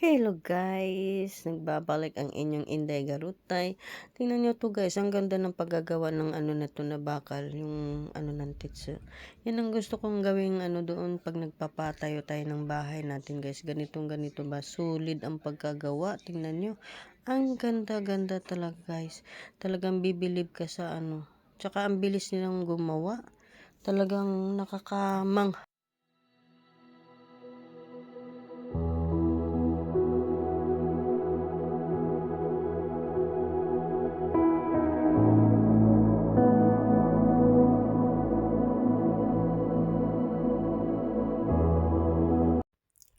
Hello guys! Nagbabalik ang inyong Inday Garutay. Tingnan nyo to guys, ang ganda ng paggagawa ng ano na to na bakal, yung ano ng titso. Yan ang gusto kong gawing ano doon pag nagpapatayo tayo ng bahay natin guys. Ganitong ganito ba? Solid ang pagkagawa. Tingnan nyo. Ang ganda-ganda talaga guys. Talagang bibilib ka sa ano. Tsaka ang bilis nilang gumawa. Talagang nakakamang.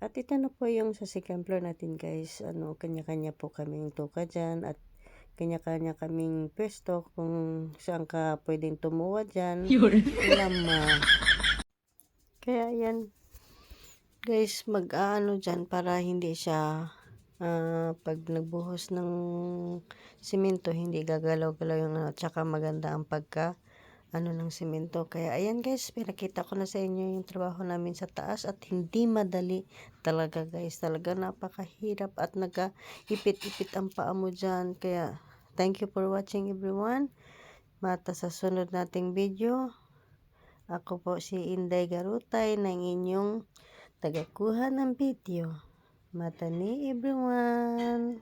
At ito na po yung sa second floor natin guys. Ano, kanya-kanya po kaming tuka dyan at kanya-kanya kaming pwesto kung saan ka pwedeng tumuwa dyan. Lamang. Kaya yan guys, mag-ano dyan para hindi siya pag nagbuhos ng simento, hindi gagalaw-galaw yung ano. Tsaka maganda ang pagka ano ng simento. Kaya ayan guys, pinakita ko na sa inyo yung trabaho namin sa taas at hindi madali talaga guys. Talaga napakahirap at nagka-ipit-ipit ang paa mo dyan. Kaya thank you for watching everyone. Mata sa sunod nating video. Ako po si Inday Garutay ng inyong tagakuha ng video. Mata ni everyone.